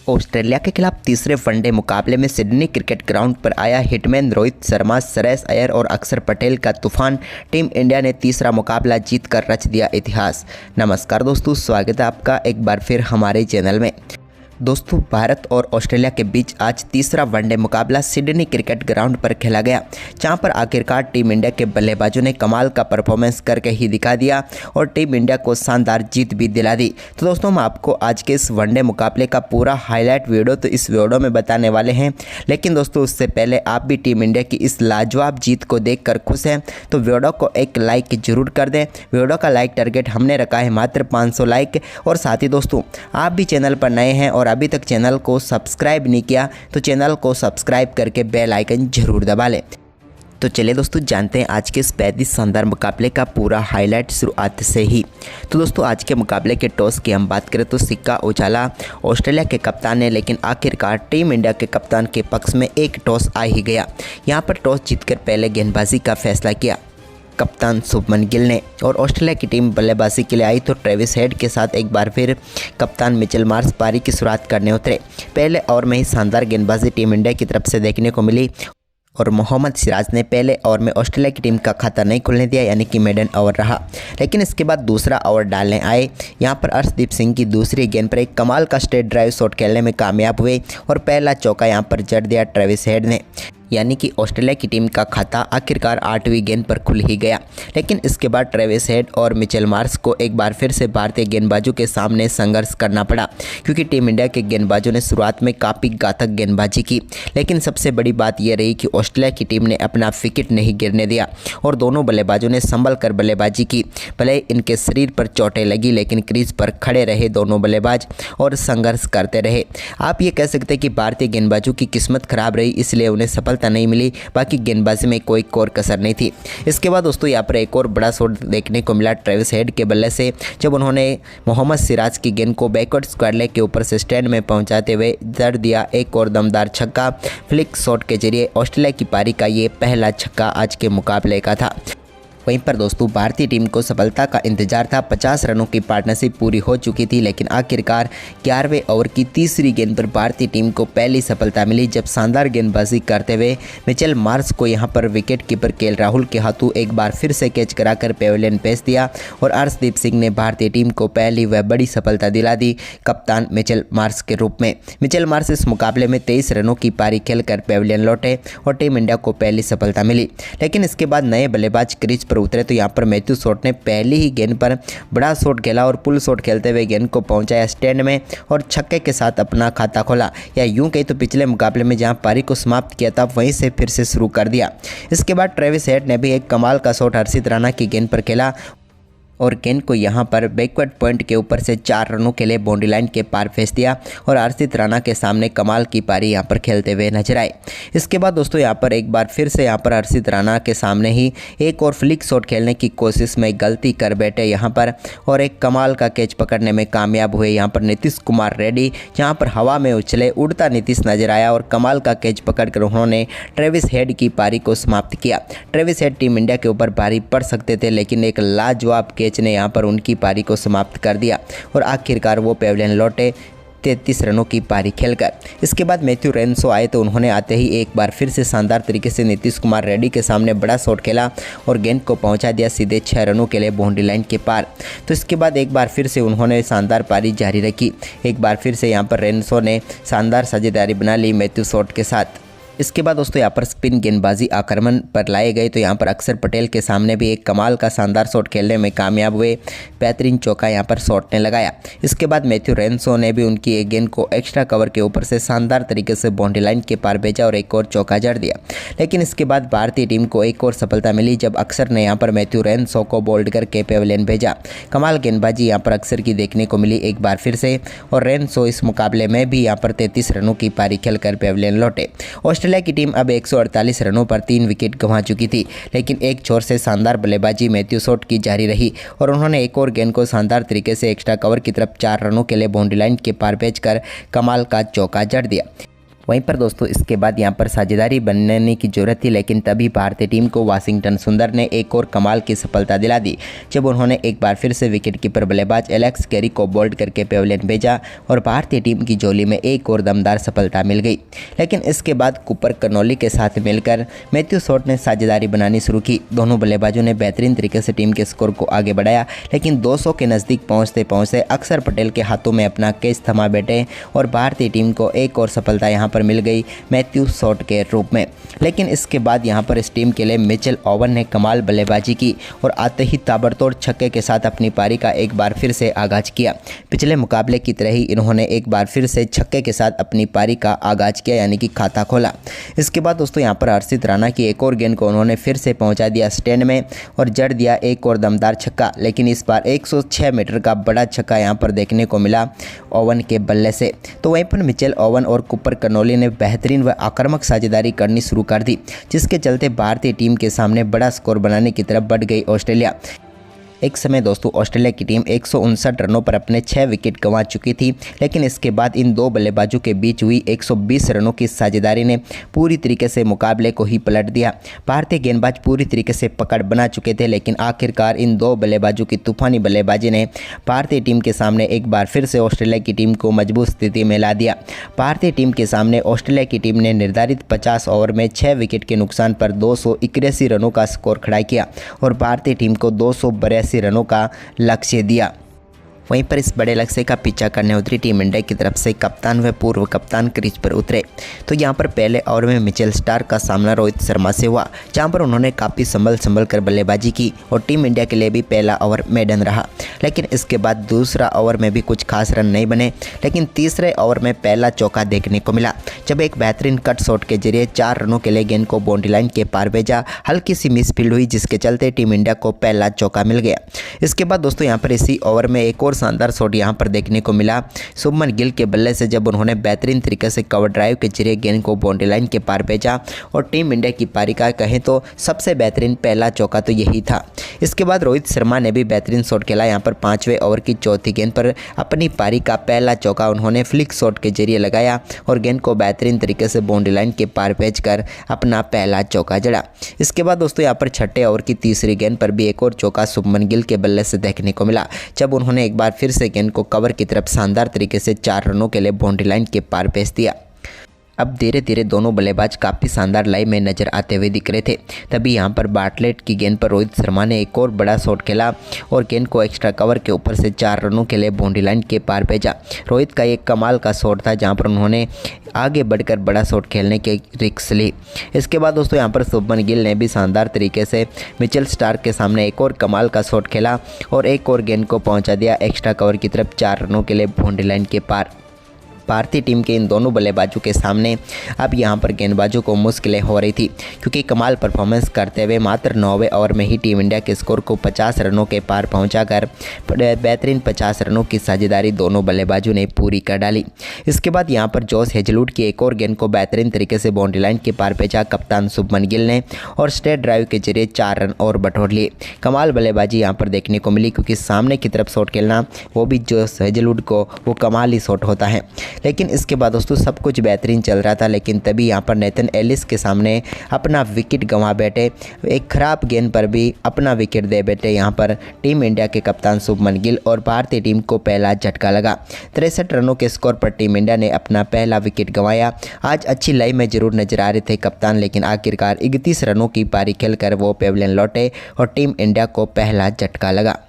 Australia के खिलाफ तीसरे वनडे मुकाबले में सिडनी क्रिकेट ग्राउंड पर आया हिटमैन रोहित शर्मा, श्रेयस अय्यर और अक्षर पटेल का तूफान। टीम इंडिया ने तीसरा मुकाबला जीतकर रच दिया इतिहास। नमस्कार दोस्तों, स्वागत है आपका एक बार फिर हमारे चैनल में। दोस्तों, भारत और ऑस्ट्रेलिया के बीच आज तीसरा वनडे मुकाबला सिडनी क्रिकेट ग्राउंड पर खेला गया, जहां पर आखिरकार टीम इंडिया के बल्लेबाजों ने कमाल का परफॉर्मेंस करके ही दिखा दिया और टीम इंडिया को शानदार जीत भी दिला दी। तो दोस्तों, हम आपको आज के इस वनडे मुकाबले का पूरा हाईलाइट वीडियो तो इस वीडियो में बताने वाले हैं। लेकिन दोस्तों, उससे पहले आप भी टीम इंडिया की इस लाजवाब जीत को देखकर खुश हैं तो वीडियो को एक लाइक जरूर कर दें। वीडियो का लाइक टारगेट हमने रखा है मात्र 500 लाइक। और साथ ही दोस्तों, आप भी चैनल पर नए हैं और अभी तक चैनल को सब्सक्राइब नहीं किया तो चैनल को सब्सक्राइब करके बेल आइकन जरूर दबा लें। तो चलिए दोस्तों, जानते हैं आज के इस बेहद शानदार मुकाबले का पूरा हाईलाइट शुरुआत से ही। तो दोस्तों, आज के मुकाबले के टॉस की हम बात करें तो सिक्का उछाला ऑस्ट्रेलिया के कप्तान ने, लेकिन आखिरकार टीम इंडिया के कप्तान के पक्ष में एक टॉस आ ही गया। यहाँ पर टॉस जीतकर पहले गेंदबाजी का फैसला किया कप्तान शुभमन गिल ने और ऑस्ट्रेलिया की टीम बल्लेबाजी के लिए आई तो ट्रेविस हेड के साथ एक बार फिर कप्तान मिचेल मार्श पारी की शुरुआत करने उतरे। पहले ओवर में ही शानदार गेंदबाजी टीम इंडिया की तरफ से देखने को मिली और मोहम्मद सिराज ने पहले ओवर में ऑस्ट्रेलिया की टीम का खाता नहीं खुलने दिया, यानी कि मेडन ओवर रहा। लेकिन इसके बाद दूसरा ओवर डालने आए। यहाँ पर अर्शदीप सिंह की दूसरी गेंद पर एक कमाल का स्ट्रेट ड्राइव शॉट खेलने में कामयाब हुए और पहला चौका यहाँ पर जड़ दिया ट्रेविस हेड ने, यानी कि ऑस्ट्रेलिया की टीम का खाता आखिरकार 8वीं गेंद पर खुल ही गया। लेकिन इसके बाद ट्रेविस हेड और मिचेल मार्श को एक बार फिर से भारतीय गेंदबाजों के सामने संघर्ष करना पड़ा, क्योंकि टीम इंडिया के गेंदबाजों ने शुरुआत में काफ़ी घातक गेंदबाजी की। लेकिन सबसे बड़ी बात यह रही कि ऑस्ट्रेलिया की टीम ने अपना विकेट नहीं गिरने दिया और दोनों बल्लेबाजों ने संभल कर बल्लेबाजी की। भले इनके शरीर पर चोटें लगी, लेकिन क्रीज पर खड़े रहे दोनों बल्लेबाज और संघर्ष करते रहे। आप ये कह सकते हैं कि भारतीय गेंदबाजों की किस्मत खराब रही, इसलिए उन्हें सफलता नहीं मिली, बाकी गेंदबाजी में कोई और कसर नहीं थी। इसके बाद दोस्तों, यहाँ पर एक और बड़ा शॉट देखने को मिला ट्रेविस हेड के बल्ले से, जब उन्होंने मोहम्मद सिराज की गेंद को बैकवर्ड स्क्वायर लेग के ऊपर से स्टैंड में पहुंचाते हुए जड़ दिया एक और दमदार छक्का। फ्लिक शॉट के जरिए ऑस्ट्रेलिया की पारी का ये पहला छक्का आज के मुकाबले का था। वहीं पर दोस्तों, भारतीय टीम को सफलता का इंतजार था। 50 रनों की पार्टनरशिप पूरी हो चुकी थी, लेकिन आखिरकार 11वें ओवर की तीसरी गेंद पर भारतीय टीम को पहली सफलता मिली, जब शानदार गेंदबाजी करते हुए मिचेल मार्श को यहां पर विकेट कीपर केएल राहुल के हाथों एक बार फिर से कैच कराकर पेविलियन भेज दिया और अर्शदीप सिंह ने भारतीय टीम को पहली व बड़ी सफलता दिला दी कप्तान मिचेल मार्श के रूप में। मिचेल मार्श इस मुकाबले में 23 रनों की पारी खेलकर पेविलियन लौटे और टीम इंडिया को पहली सफलता मिली। लेकिन इसके बाद नए बल्लेबाज क्रीज पर उतरे तो यहाँ पर मैथ्यू शॉट ने पहली ही गेंद पर बड़ा शॉट खेला और पुल शॉट खेलते हुए गेंद को पहुंचाया स्टैंड में और छक्के के साथ अपना खाता खोला, या यूं कहीं तो पिछले मुकाबले में जहां पारी को समाप्त किया था वहीं से फिर से शुरू कर दिया। इसके बाद ट्रेविस हेड ने भी एक कमाल का शॉट हर्षित राणा की गेंद पर खेला और गेंद को यहां पर बैकवर्ड पॉइंट के ऊपर से 4 रनों के लिए बाउंड्री लाइन के पार भेज दिया और हर्षित राणा के सामने कमाल की पारी यहां पर खेलते हुए नजर आए। इसके बाद दोस्तों, यहां पर एक बार फिर से यहां पर हर्षित राणा के सामने ही एक और फ्लिक शॉट खेलने की कोशिश में गलती कर बैठे यहां पर और एक कमाल का कैच पकड़ने में कामयाब हुए यहां पर नीतीश कुमार रेड्डी, जहां पर हवा में उछले उड़ता नीतीश नजर आया और कमाल का कैच पकड़कर उन्होंने ट्रेविस हेड की पारी को समाप्त किया। ट्रेविस हेड टीम इंडिया के ऊपर भारी पड़ सकते थे, लेकिन एक लाजवाब कैच ने यहां पर उनकी पारी को समाप्त कर दिया और आखिरकार वो पेविलियन लौटे 33 रनों की पारी खेलकर। इसके बाद मैथ्यू रेनसो आए तो उन्होंने आते ही एक बार फिर से शानदार तरीके से नीतीश कुमार रेड्डी के सामने बड़ा शॉट खेला और गेंद को पहुंचा दिया सीधे 6 रनों के लिए बाउंड्री लाइन के पार। तो इसके बाद एक बार फिर से उन्होंने शानदार पारी जारी रखी। एक बार फिर से यहाँ पर रेनसो ने शानदार साझेदारी बना ली मैथ्यू शॉट के साथ। इसके बाद दोस्तों, यहाँ पर स्पिन गेंदबाजी आक्रमण पर लाए गए तो यहाँ पर अक्षर पटेल के सामने भी एक कमाल का शानदार शॉट खेलने में कामयाब हुए। बेहतरीन चौका यहाँ पर शॉट ने लगाया। इसके बाद मैथ्यू रेनसो ने भी उनकी एक गेंद को एक्स्ट्रा कवर के ऊपर से शानदार तरीके से बाउंड्री लाइन के पार भेजा और एक और चौका जड़ दिया। लेकिन इसके बाद भारतीय टीम को एक और सफलता मिली, जब अक्षर ने यहाँ पर मैथ्यू रेनसो को बोल्ड करके पेविलियन भेजा। कमाल गेंदबाजी यहाँ पर अक्षर की देखने को मिली एक बार फिर से और रेनसो इस मुकाबले में भी यहाँ पर 33 रनों की पारी खेलकर पेविलियन लौटे। ऑस्ट्रेलिया की टीम अब 148 रनों पर 3 विकेट गंवा चुकी थी, लेकिन एक छोर से शानदार बल्लेबाजी मैथ्यू शॉट की जारी रही और उन्होंने एक और गेंद को शानदार तरीके से एक्स्ट्रा कवर की तरफ 4 रनों के लिए बाउंड्री लाइन के पार भेजकर कमाल का चौका जड़ दिया। वहीं पर दोस्तों इसके बाद यहां पर साझेदारी बनने की जरूरत थी, लेकिन तभी भारतीय टीम को वाशिंगटन सुंदर ने एक और कमाल की सफलता दिला दी जब उन्होंने एक बार फिर से विकेटकीपर बल्लेबाज एलेक्स कैरी को बोल्ड करके पेविलियन भेजा और भारतीय टीम की झोली में एक और दमदार सफलता मिल गई। लेकिन इसके बाद कूपर कनोली के साथ मिलकर मैथ्यू शॉट ने साझेदारी बनानी शुरू की। दोनों बल्लेबाजों ने बेहतरीन तरीके से टीम के स्कोर को आगे बढ़ाया, लेकिन 200 के नज़दीक पहुँचते पहुँचते अक्षर पटेल के हाथों में अपना कैच थमा बैठे और भारतीय टीम को एक और सफलता यहाँ पर मिल गई मैथ्यू शॉट के रूप में। लेकिन इसके बाद यहां पर इस टीम के लिए मिचेल ओवन ने कमाल बल्लेबाजी की और आते ही ताबड़तोड़ छक्के के साथ अपनी पारी का एक बार फिर से आगाज किया। पिछले मुकाबले की तरह ही इन्होंने एक बार फिर से छक्के के साथ अपनी पारी का आगाज किया, यानी कि खाता खोला। इसके बाद दोस्तों यहां पर हर्षित राणा की एक और गेंद को उन्होंने फिर से पहुंचा दिया स्टैंड में और जड़ दिया एक और दमदार छक्का, लेकिन इस बार 106 मीटर का बड़ा छक्का यहां पर देखने को मिला ओवन के बल्ले से। तो वहीं पर मिचेल ओवन और कूपर कनोली ने बेहतरीन व आक्रामक साझेदारी करनी शुरू कर दी, जिसके चलते भारतीय टीम के सामने बड़ा स्कोर बनाने की तरफ बढ़ गई ऑस्ट्रेलिया। एक समय दोस्तों ऑस्ट्रेलिया की टीम 159 रनों पर अपने 6 विकेट गंवा चुकी थी, लेकिन इसके बाद इन दो बल्लेबाजों के बीच हुई 120 रनों की साझेदारी ने पूरी तरीके से मुकाबले को ही पलट दिया। भारतीय गेंदबाज पूरी तरीके से पकड़ बना चुके थे, लेकिन आखिरकार इन दो बल्लेबाजों की तूफानी बल्लेबाजी ने भारतीय टीम के सामने एक बार फिर से ऑस्ट्रेलिया की टीम को मजबूत स्थिति में ला दिया। भारतीय टीम के सामने ऑस्ट्रेलिया की टीम ने निर्धारित 50 ओवर में 6 विकेट के नुकसान पर 281 रनों का स्कोर खड़ा किया और भारतीय टीम को 282 रनों का लक्ष्य दिया। वहीं पर इस बड़े लक्ष्य का पीछा करने उतरी टीम इंडिया की तरफ से कप्तान व पूर्व कप्तान क्रीज पर उतरे। तो यहां पर पहले ओवर में मिचेल स्टार्क का सामना रोहित शर्मा से हुआ, जहां पर उन्होंने काफ़ी संभल कर बल्लेबाजी की और टीम इंडिया के लिए भी पहला ओवर मेडन रहा। लेकिन इसके बाद दूसरा ओवर में भी कुछ खास रन नहीं बने, लेकिन तीसरे ओवर में पहला चौका देखने को मिला जब एक बेहतरीन कट शॉट के जरिए 4 रनों के लिए गेंद को बाउंड्री लाइन के पार भेजा। हल्की सी मिस फील्ड हुई, जिसके चलते टीम इंडिया को पहला चौका मिल गया। इसके बाद दोस्तों यहाँ पर इसी ओवर में एक और शानदार शॉट यहां पर देखने को मिला शुभमन गिल के बल्ले से, जब उन्होंने बेहतरीन तरीके से कवर ड्राइव के जरिए गेंद को बाउंड्री लाइन के पार भेजा और टीम इंडिया की पारी का कहें तो सबसे बेहतरीन पहला चौका तो यही था। इसके बाद रोहित शर्मा ने भी बेहतरीन शॉट खेला। यहां पर 5वें ओवर की चौथी गेंद पर अपनी पारी का पहला चौका उन्होंने फ्लिक शॉट के जरिए लगाया और गेंद को बेहतरीन तरीके से बाउंड्री लाइन के पार भेजकर अपना पहला चौका जड़ा। इसके बाद दोस्तों यहाँ पर छठे ओवर की तीसरी गेंद पर भी एक और चौका शुभमन गिल के बल्ले से देखने को मिला, जब उन्होंने एक बार फिर से गेंद को कवर की तरफ शानदार तरीके से 4 रनों के लिए बाउंड्री लाइन के पार भेज दिया। अब धीरे धीरे दोनों बल्लेबाज काफ़ी शानदार लाइव में नजर आते हुए दिख रहे थे। तभी यहां पर बार्टलेट की गेंद पर रोहित शर्मा ने एक और बड़ा शॉट खेला और गेंद को एक्स्ट्रा कवर के ऊपर से 4 रनों के लिए बाउंड्री लाइन के पार भेजा। रोहित का एक कमाल का शॉट था, जहां पर उन्होंने आगे बढ़कर बड़ा शॉट खेलने की रिस्क ली। इसके बाद दोस्तों यहां पर शुभमन गिल ने भी शानदार तरीके से मिचेल स्टार्क के सामने एक और कमाल का शॉट खेला और एक और गेंद को पहुँचा दिया एक्स्ट्रा कवर की तरफ 4 रनों के लिए बाउंड्री लाइन के पार। भारतीय टीम के इन दोनों बल्लेबाजों के सामने अब यहां पर गेंदबाजों को मुश्किलें हो रही थी, क्योंकि कमाल परफॉर्मेंस करते हुए मात्र 9वें ओवर में ही टीम इंडिया के स्कोर को 50 रनों के पार पहुंचाकर बेहतरीन 50 रनों की साझेदारी दोनों बल्लेबाजों ने पूरी कर डाली। इसके बाद यहां पर जॉस हेजलवुड की एक और गेंद को बेहतरीन तरीके से बाउंड्री लाइन के पार भेजा कप्तान शुभमन गिल ने और स्ट्रेट ड्राइव के जरिए 4 रन और बटोर लिए। कमाल बल्लेबाजी यहाँ पर देखने को मिली, क्योंकि सामने की तरफ शॉट खेलना वो भी जॉस हेजलवुड को वो कमाल ही शॉट होता है। लेकिन इसके बाद दोस्तों सब कुछ बेहतरीन चल रहा था, लेकिन तभी यहाँ पर नेथन एलिस के सामने अपना विकेट गंवा बैठे। एक खराब गेंद पर भी अपना विकेट दे बैठे यहाँ पर टीम इंडिया के कप्तान शुभमन गिल और भारतीय टीम को पहला झटका लगा। 63 रनों के स्कोर पर टीम इंडिया ने अपना पहला विकेट गंवाया। आज अच्छी लाइव में जरूर नजर आ रहे थे कप्तान, लेकिन आखिरकार 31 रनों की पारी खेलकर वो पेविलियन लौटे और टीम इंडिया को पहला झटका लगा।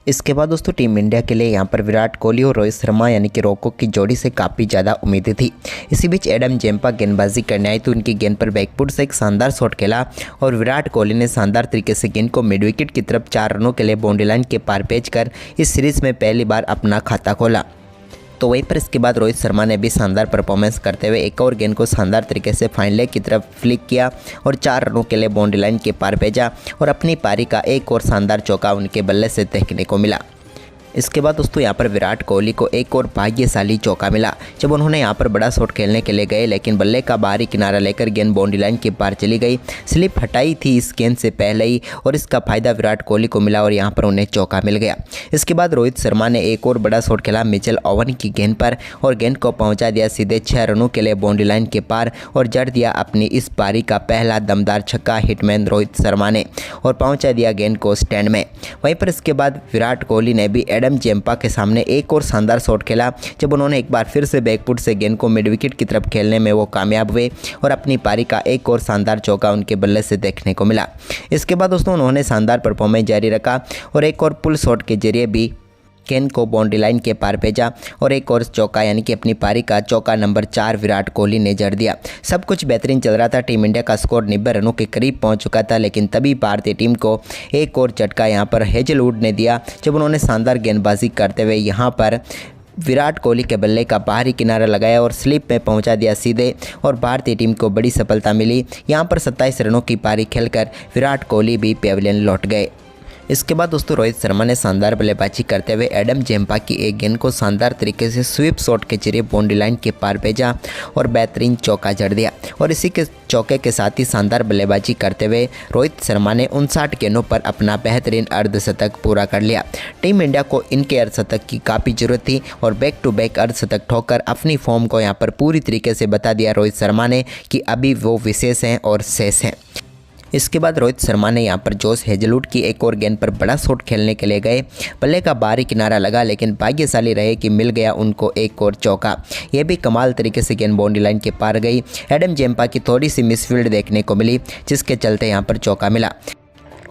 इसके बाद दोस्तों टीम इंडिया के लिए यहाँ पर विराट कोहली और रोहित शर्मा यानी कि रोको की जोड़ी से काफ़ी ज़्यादा उम्मीदें थी। इसी बीच एडम जेम्पा गेंदबाजी करने आई तो उनकी गेंद पर बैकफुट से एक शानदार शॉट खेला और विराट कोहली ने शानदार तरीके से गेंद को मिड विकेट की तरफ 4 रनों के लिए बाउंड्री लाइन के पार भेजकर इस सीरीज़ में पहली बार अपना खाता खोला। तो वहीं पर इसके बाद रोहित शर्मा ने भी शानदार परफॉर्मेंस करते हुए एक और गेंद को शानदार तरीके से फाइन लेग की तरफ फ्लिक किया और 4 रनों के लिए बाउंड्री लाइन के पार भेजा और अपनी पारी का एक और शानदार चौका उनके बल्ले से देखने को मिला। इसके बाद दोस्तों यहाँ पर विराट कोहली को एक और भाग्यशाली चौका मिला जब उन्होंने यहाँ पर बड़ा शॉट खेलने के लिए गए, लेकिन बल्ले का बाहरी किनारा लेकर गेंद बाउंड्री लाइन के पार चली गई। स्लिप हटाई थी इस गेंद से पहले ही और इसका फायदा विराट कोहली को मिला और यहाँ पर उन्हें चौका मिल गया। इसके बाद रोहित शर्मा ने एक और बड़ा शॉट खेला मिचेल ओवन की गेंद पर और गेंद को पहुँचा दिया सीधे 6 रनों के लिए बाउंड्री लाइन के पार और जड़ दिया अपनी इस पारी का पहला दमदार छक्का हिटमैन रोहित शर्मा ने और पहुँचा दिया गेंद को स्टैंड में। वहीं पर इसके बाद विराट कोहली ने भी एडम जेम्पा के सामने एक और शानदार शॉट खेला जब उन्होंने एक बार फिर से बैकफुट से गेंद को मिड विकेट की तरफ खेलने में वो कामयाब हुए और अपनी पारी का एक और शानदार चौका उनके बल्ले से देखने को मिला। इसके बाद दोस्तों उन्होंने शानदार परफॉर्मेंस जारी रखा और एक और पुल शॉट के जरिए भी गेंद को बाउंड्री लाइन के पार भेजा और एक और चौका यानी कि अपनी पारी का चौका नंबर 4 विराट कोहली ने जड़ दिया। सब कुछ बेहतरीन चल रहा था। टीम इंडिया का स्कोर 90 रनों के करीब पहुंच चुका था, लेकिन तभी भारतीय टीम को एक और झटका यहां पर हेजलवुड ने दिया जब उन्होंने शानदार गेंदबाजी करते हुए यहां पर विराट कोहली के बल्ले का बाहरी किनारा लगाया और स्लिप में पहुंचा दिया सीधे और भारतीय टीम को बड़ी सफलता मिली। यहां पर 27 रनों की पारी खेलकर विराट कोहली भी पेविलियन लौट गए। इसके बाद दोस्तों रोहित शर्मा ने शानदार बल्लेबाजी करते हुए एडम जेम्पा की एक गेंद को शानदार तरीके से स्वीप शॉट के जरिए बाउंड्री लाइन के पार भेजा और बेहतरीन चौका जड़ दिया और इसी के चौके के साथ ही शानदार बल्लेबाजी करते हुए रोहित शर्मा ने 59 गेंदों पर अपना बेहतरीन अर्धशतक पूरा कर लिया। टीम इंडिया को इनके अर्धशतक की काफ़ी ज़रूरत थी और बैक टू बैक अर्धशतक ठोकर अपनी फॉर्म को यहाँ पर पूरी तरीके से बता दिया रोहित शर्मा ने कि अभी वो विशेष हैं और शेष हैं। इसके बाद रोहित शर्मा ने यहां पर जोश हेजलवुड की एक और गेंद पर बड़ा शॉट खेलने के लिए गए। बल्ले का बाहरी किनारा लगा, लेकिन भाग्यशाली रहे कि मिल गया उनको एक और चौका। यह भी कमाल तरीके से गेंद बाउंड्री लाइन के पार गई। एडम जेम्पा की थोड़ी सी मिसफील्ड देखने को मिली जिसके चलते यहां पर चौका मिला।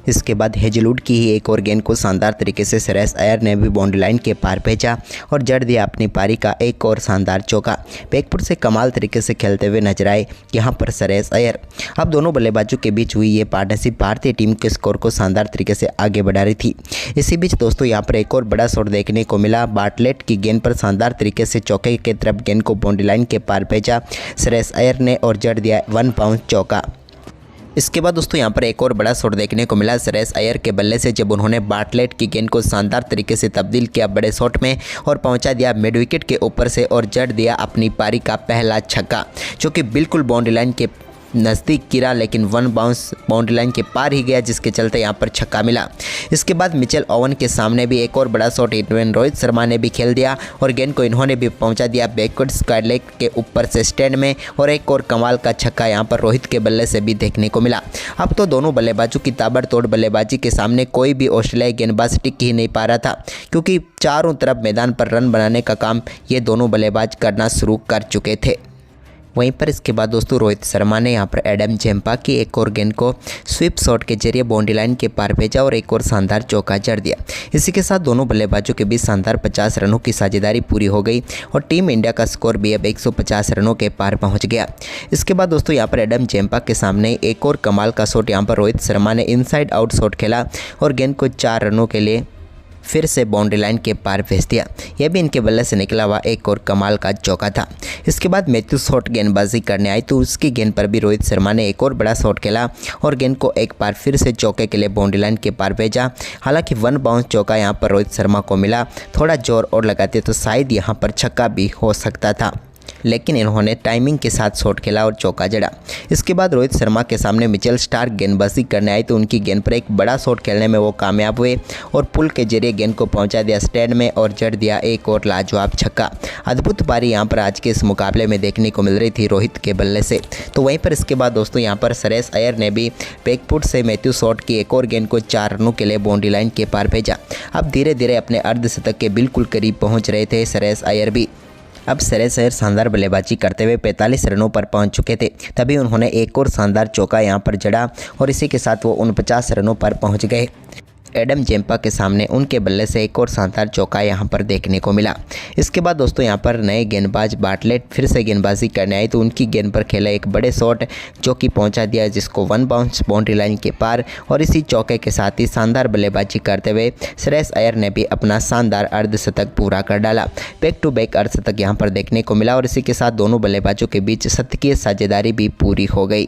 इसके बाद हेजलवुड की ही एक और गेंद को शानदार तरीके से श्रेयस अय्यर ने भी बाउंड्री लाइन के पार भेजा और जड़ दिया अपनी पारी का एक और शानदार चौका। बैकफुट से कमाल तरीके से खेलते हुए नजर आए यहां पर श्रेयस अय्यर। अब दोनों बल्लेबाजों के बीच हुई ये पार्टनरशिप भारतीय टीम के स्कोर को शानदार तरीके से आगे बढ़ा रही थी। इसी बीच दोस्तों यहाँ पर एक और बड़ा शॉट देखने को मिला। बार्टलेट की गेंद पर शानदार तरीके से चौके की तरफ गेंद को बाउंड्री लाइन के पार भेजा श्रेयस अय्यर ने और जड़ दिया 1 बाउंस चौका। इसके बाद दोस्तों यहाँ पर एक और बड़ा शॉट देखने को मिला श्रेयस अय्यर के बल्ले से जब उन्होंने बार्टलेट की गेंद को शानदार तरीके से तब्दील किया बड़े शॉट में और पहुंचा दिया मिड विकेट के ऊपर से और जड़ दिया अपनी पारी का पहला छक्का जो कि बिल्कुल बाउंड्री लाइन के नज़दीक गिरा, लेकिन 1 बाउंस बाउंड्री लाइन के पार ही गया जिसके चलते यहाँ पर छक्का मिला। इसके बाद मिचेल ओवन के सामने भी एक और बड़ा शॉट हिटमैन रोहित शर्मा ने भी खेल दिया और गेंद को इन्होंने भी पहुंचा दिया बैकवर्ड स्क्वायर लेग के ऊपर से स्टैंड में और एक और कमाल का छक्का यहाँ पर रोहित के बल्ले से भी देखने को मिला। अब तो दोनों बल्लेबाजों की ताबड़तोड़ बल्लेबाजी के सामने कोई भी ऑस्ट्रेलियाई गेंदबाज टिक ही नहीं पा रहा था, क्योंकि चारों तरफ मैदान पर रन बनाने का काम ये दोनों बल्लेबाज करना शुरू कर चुके थे। वहीं पर इसके बाद दोस्तों रोहित शर्मा ने यहां पर एडम जेम्पा की एक और गेंद को स्वीप शॉट के जरिए बाउंड्री लाइन के पार भेजा और एक और शानदार चौका जड़ दिया। इसी के साथ दोनों बल्लेबाजों के बीच शानदार 50 रनों की साझेदारी पूरी हो गई और टीम इंडिया का स्कोर भी अब 150 रनों के पार पहुंच गया। इसके बाद दोस्तों यहां पर एडम जेम्पा के सामने एक और कमाल का शॉट यहां पर रोहित शर्मा ने इनसाइड आउट शॉट खेला और गेंद को 4 रनों के लिए फिर से बाउंड्री लाइन के पार भेज दिया। यह भी इनके बल्ले से निकला हुआ एक और कमाल का चौका था। इसके बाद मैथ्यू शॉट गेंदबाजी करने आई तो उसकी गेंद पर भी रोहित शर्मा ने एक और बड़ा शॉट खेला और गेंद को एक बार फिर से चौके के लिए बाउंड्री लाइन के पार भेजा। हालांकि 1 बाउंस चौका यहां पर रोहित शर्मा को मिला। थोड़ा जोर और लगाते तो शायद यहां पर छक्का भी हो सकता था, लेकिन इन्होंने टाइमिंग के साथ शॉट खेला और चौका जड़ा। इसके बाद रोहित शर्मा के सामने मिचेल स्टार्क गेंदबाजी करने आए तो उनकी गेंद पर एक बड़ा शॉट खेलने में वो कामयाब हुए और पुल के जरिए गेंद को पहुंचा दिया स्टैंड में और जड़ दिया एक और लाजवाब छक्का। अद्भुत पारी यहां पर आज के इस मुकाबले में देखने को मिल रही थी रोहित के बल्ले से। तो वहीं पर इसके बाद दोस्तों यहां पर श्रेयस अय्यर ने भी बैकफुट से मैथ्यू शॉट की एक और गेंद को 4 रनों के लिए बाउंड्री लाइन के पार भेजा। अब धीरे धीरे अपने अर्धशतक के बिल्कुल करीब पहुँच रहे थे श्रेयस अय्यर भी। अब श्रेयस अय्यर शानदार बल्लेबाजी करते हुए 45 रनों पर पहुंच चुके थे, तभी उन्होंने एक और शानदार चौका यहां पर जड़ा और इसी के साथ वो 49 रनों पर पहुंच गए। एडम जेम्पा के सामने उनके बल्ले से एक और शानदार चौका यहां पर देखने को मिला। इसके बाद दोस्तों यहां पर नए गेंदबाज बार्टलेट फिर से गेंदबाजी करने आए तो उनकी गेंद पर खेला एक बड़े शॉट जो कि पहुंचा दिया जिसको 1 बाउंस बाउंड्री लाइन के पार और इसी चौके के साथ ही शानदार बल्लेबाजी करते हुए श्रेयस अय्यर ने भी अपना शानदार अर्धशतक पूरा कर डाला। बैक टू बैक अर्धशतक यहां पर देखने को मिला और इसी के साथ दोनों बल्लेबाजों के बीच शतकीय साझेदारी भी पूरी हो गई।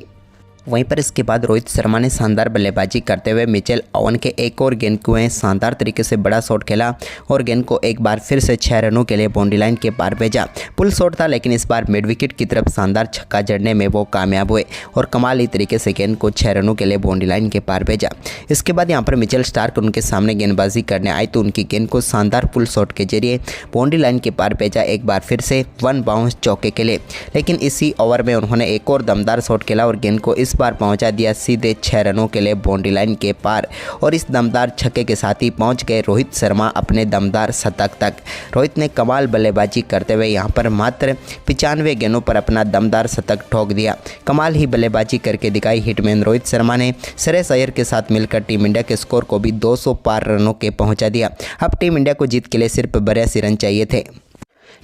वहीं पर इसके बाद रोहित शर्मा ने शानदार बल्लेबाजी करते हुए मिचेल ओवन के एक और गेंद को शानदार तरीके से बड़ा शॉट खेला और गेंद को एक बार फिर से 6 रनों के लिए बाउंड्री लाइन के पार भेजा। पुल शॉट था लेकिन इस बार मिड विकेट की तरफ शानदार छक्का जड़ने में वो कामयाब हुए और कमाली तरीके से गेंद को 6 रनों के लिए बाउंड्री लाइन के पार भेजा। इसके बाद यहाँ पर मिचेल स्टार्क उनके सामने गेंदबाजी करने आए तो उनकी गेंद को शानदार पुल शॉट के जरिए बाउंड्री लाइन के पार भेजा एक बार फिर से 1 बाउंस चौके के लिए। लेकिन इसी ओवर में उन्होंने एक और दमदार शॉट खेला और गेंद को इस बार पहुंचा दिया सीधे 6 रनों के लिए बाउंड्री लाइन के पार और इस दमदार छक्के के साथ ही पहुंच गए रोहित शर्मा अपने दमदार शतक तक। रोहित ने कमाल बल्लेबाजी करते हुए यहां पर मात्र 95 गेंदों पर अपना दमदार शतक ठोक दिया। कमाल ही बल्लेबाजी करके दिखाई हिटमैन रोहित शर्मा ने श्रेयस अय्यर के साथ मिलकर टीम इंडिया के स्कोर को भी 200 पार रनों के पहुंचा दिया। अब टीम इंडिया को जीत के लिए सिर्फ 82 रन चाहिए थे,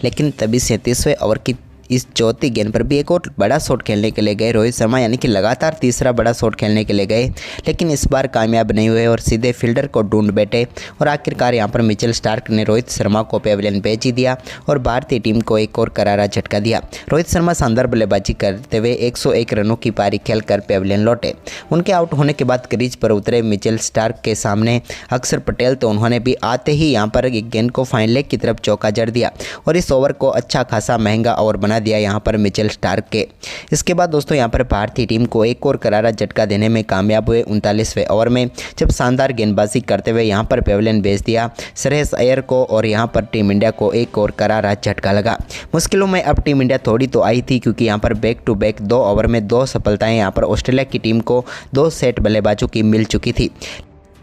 लेकिन तभी 37वें ओवर की इस चौथी गेंद पर भी एक और बड़ा शॉट खेलने के लिए गए रोहित शर्मा, यानी कि लगातार तीसरा बड़ा शॉट खेलने के लिए गए लेकिन इस बार कामयाब नहीं हुए और सीधे फील्डर को ढूंढ बैठे और आखिरकार यहां पर मिचेल स्टार्क ने रोहित शर्मा को पेविलियन भेज ही दिया और भारतीय टीम को एक और करारा झटका दिया। रोहित शर्मा शानदार बल्लेबाजी करते हुए 101 रनों की पारी खेलकर पेविलियन लौटे। उनके आउट होने के बाद क्रीज पर उतरे मिचेल स्टार्क के सामने अक्षर पटेल, तो उन्होंने भी आते ही यहाँ पर एक गेंद को फाइन लेग की तरफ चौका जड़ दिया और इस ओवर को अच्छा खासा महंगा ओवर बना दिया यहां पर मिचेल स्टार्क के। इसके बाद दोस्तों यहां पर भारतीय टीम को एक और करारा झटका देने में कामयाब हुए 39वें ओवर में, जब शानदार गेंदबाजी करते हुए यहां पर पेविलियन भेज दिया श्रेयस अय्यर को और यहां पर टीम इंडिया को एक और करारा झटका लगा। मुश्किलों में अब टीम इंडिया थोड़ी तो आई थी क्योंकि यहां पर बैक टू बैक 2 ओवर में 2 सफलताएं यहां पर ऑस्ट्रेलिया की टीम को 2 सेट बल्लेबाजों की मिल चुकी थी।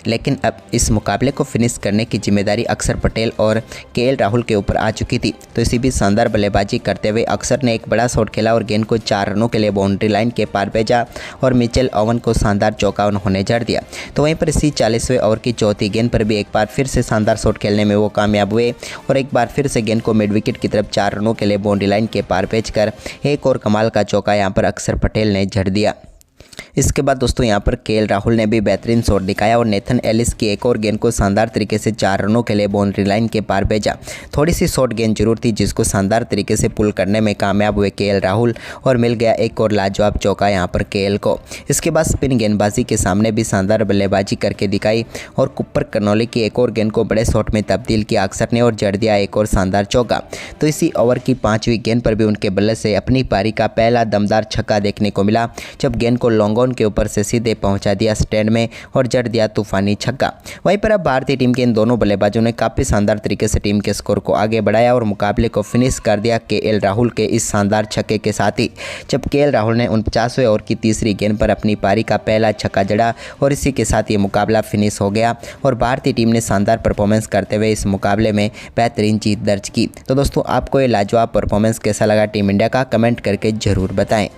लेकिन अब इस मुकाबले को फिनिश करने की जिम्मेदारी अक्षर पटेल और केएल राहुल के ऊपर आ चुकी थी। तो इसी बीच शानदार बल्लेबाजी करते हुए अक्षर ने एक बड़ा शॉट खेला और गेंद को 4 रनों के लिए बाउंड्री लाइन के पार भेजा और मिचेल ओवन को शानदार चौका उन्होंने जड़ दिया। तो वहीं पर इसी 40वें ओवर की चौथी गेंद पर भी एक बार फिर से शानदार शॉट खेलने में वो कामयाब हुए और एक बार फिर से गेंद को मिड विकेट की तरफ 4 रनों के लिए बाउंड्री लाइन के पार भेजकर एक और कमाल का चौका यहाँ पर अक्षर पटेल ने जड़ दिया। इसके बाद दोस्तों यहां पर केएल राहुल ने भी बेहतरीन शॉट दिखाया और नेथन एलिस की एक और गेंद को शानदार तरीके से 4 रनों के लिए बाउंड्री लाइन के पार भेजा। थोड़ी सी शॉर्ट गेंद जरूर थी जिसको शानदार तरीके से पुल करने में कामयाब हुए केएल राहुल और मिल गया एक और लाजवाब चौका यहां पर केएल को। इसके बाद स्पिन गेंदबाजी के सामने भी शानदार बल्लेबाजी करके दिखाई और कुप्पर कर्नौली की एक और गेंद को बड़े शॉट में तब्दील किया अक्षर ने और जड़ दिया एक और शानदार चौका। तो इसी ओवर की 5वीं गेंद पर भी उनके बल्ले से अपनी पारी का पहला दमदार छक्का देखने को मिला, जब गेंद को लॉन्ग ऑन के ऊपर से सीधे पहुंचा दिया स्टैंड में और जड़ दिया तूफानी छक्का। वहीं पर अब भारतीय टीम के इन दोनों बल्लेबाजों ने काफी शानदार तरीके से टीम के स्कोर को आगे बढ़ाया और मुकाबले को फिनिश कर दिया केएल राहुल के इस शानदार छक्के के साथ ही, जब केएल राहुल ने 49वें ओवर की तीसरी गेंद पर अपनी पारी का पहला छक्का जड़ा और इसी के साथ ये मुकाबला फिनिश हो गया और भारतीय टीम ने शानदार परफॉर्मेंस करते हुए इस मुकाबले में बेहतरीन जीत दर्ज की। तो दोस्तों आपको ये लाजवाब परफॉर्मेंस कैसा लगा टीम इंडिया का, कमेंट करके जरूर बताएं।